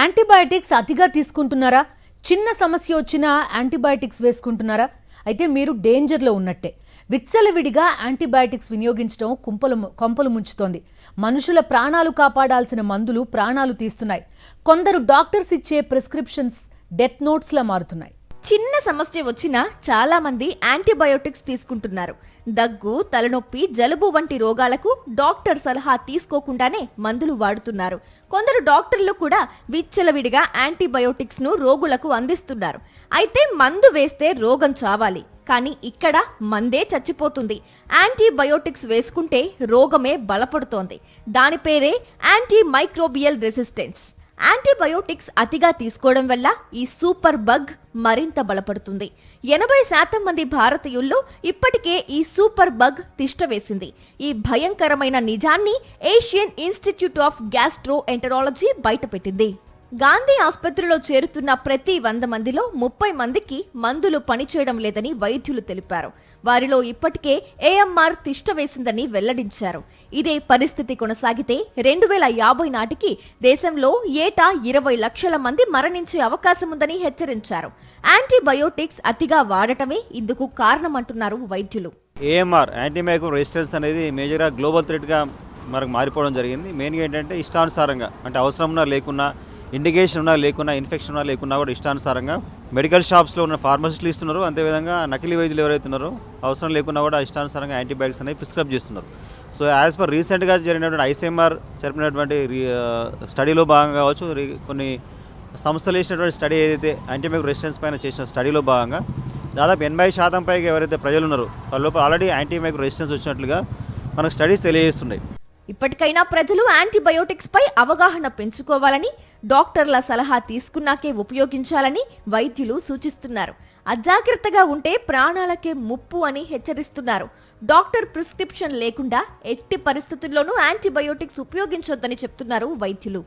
Antibiotics అతిగా తీసుకుంటున్నారా? చిన్న సమస్య వచ్చినా యాంటీబయాటిక్స్ వేసుకుంటున్నారా? అయితే మీరు డేంజర్లో ఉన్నట్టే. విచ్చలవిడిగా యాంటీబయాటిక్స్ వినియోగించడం కొంపలు ముంచుతోంది. మనుషుల ప్రాణాలు కాపాడాల్సిన మందులు ప్రాణాలు తీస్తున్నాయి. కొందరు డాక్టర్స్ ఇచ్చే ప్రిస్క్రిప్షన్స్ డెత్ నోట్స్లా మారుతున్నాయి. చిన్న సమస్య వచ్చినా చాలా మంది యాంటీబయోటిక్స్ తీసుకుంటున్నారు. దగ్గు, తలనొప్పి, జలుబు వంటి రోగాలకు డాక్టర్ సలహా తీసుకోకుండానే మందులు వాడుతున్నారు. కొందరు డాక్టర్లు కూడా విచ్చలవిడిగా యాంటీబయోటిక్స్ ను రోగులకు అందిస్తున్నారు. అయితే మందు వేస్తే రోగం చావాలి, కానీ ఇక్కడ మందే చచ్చిపోతుంది. యాంటీబయోటిక్స్ వేసుకుంటే రోగమే బలపడుతోంది. దాని పేరే యాంటీ మైక్రోబియల్ రెసిస్టెన్స్. యాంటీబయోటిక్స్ అతిగా తీసుకోవడం వల్ల ఈ సూపర్ బగ్ మరింత బలపడుతుంది. 80% మంది భారతీయుల్లో ఇప్పటికే ఈ సూపర్ బగ్ తిష్టవేసింది. ఈ భయంకరమైన నిజాన్ని ఏషియన్ ఇన్స్టిట్యూట్ ఆఫ్ గ్యాస్ట్రోఎంటరాలజీ బయటపెట్టింది. గాంధీ ఆసుపత్రిలో చేరుతున్న ప్రతి 100 మందిలో 30 మందికి మందులు పనిచేయడం లేదని వైద్యులు తెలిపారు. వారిలో ఇప్పటికే ఏఎంఆర్ తిష్టవేసిందని వెల్లడించారు. ఇదే పరిస్థితి కొనసాగితే 2050 నాటికి దేశంలో ఏటా 20 లక్షల మంది మరణించే అవకాశం ఉందని హెచ్చరించారు. యాంటీబయోటిక్స్ అతిగా వాడటమే ఇందుకు కారణమంటున్నారు వైద్యులు. ఏఎంఆర్ యాంటీమైక్రో రెసిస్టెన్స్ అనేది మేజర్గా గ్లోబల్ థ్రెట్గా మనకు మారిపోవడం జరిగింది. మెయిన్గా ఏంటంటే ఇష్టానుసారంగా, అంటే అవసరం ఉన్నా లేకున్నా, ఇండికేషన్ ఉన్నా లేకున్నా, ఇన్ఫెక్షన్ ఉన్నా లేకున్నా కూడా ఇష్టానుసారంగా మెడికల్ షాప్స్లో ఉన్న ఫార్మసిస్టులు ఇస్తున్నారు. అంతేవిధంగా నకిలీ వైద్యులు ఎవరైతే ఉన్నారో అవసరం లేకున్నా కూడా ఇష్టానుసారంగా యాంటీబయాటిక్స్ అనేవి ప్రిస్క్రైబ్ చేస్తున్నారు. సో యాజ్ పర్ రీసెంట్గా జరిగినటువంటి ఐసీఎంఆర్ జరిపినటువంటి స్టడీలో భాగంగా కావచ్చు, కొన్ని సంస్థలు చేసినటువంటి స్టడీ ఏదైతే యాంటీమైక్రో రెసిస్టెన్స్ పైన చేసిన స్టడీలో భాగంగా దాదాపు 80% పైగా ఎవరైతే ప్రజలు ఉన్నారో వాళ్ళ లోపల ఆల్రెడీ యాంటీమైక్రో రెసిస్టెన్స్ వచ్చినట్లుగా మనకు స్టడీస్ తెలియజేస్తున్నాయి. ఇప్పటికైనా ప్రజలు యాంటీబయోటిక్స్ పై అవగాహన పెంచుకోవాలని, డాక్టర్ల సలహా తీసుకున్నాకే ఉపయోగించాలని వైద్యులు సూచిస్తున్నారు. అజాగ్రత్తగా ఉంటే ప్రాణాలకే ముప్పు అని హెచ్చరిస్తున్నారు. డాక్టర్ ప్రిస్క్రిప్షన్ లేకుండా ఎట్టి పరిస్థితుల్లోనూ యాంటీబయోటిక్స్ ఉపయోగించొద్దని చెప్తున్నారు వైద్యులు.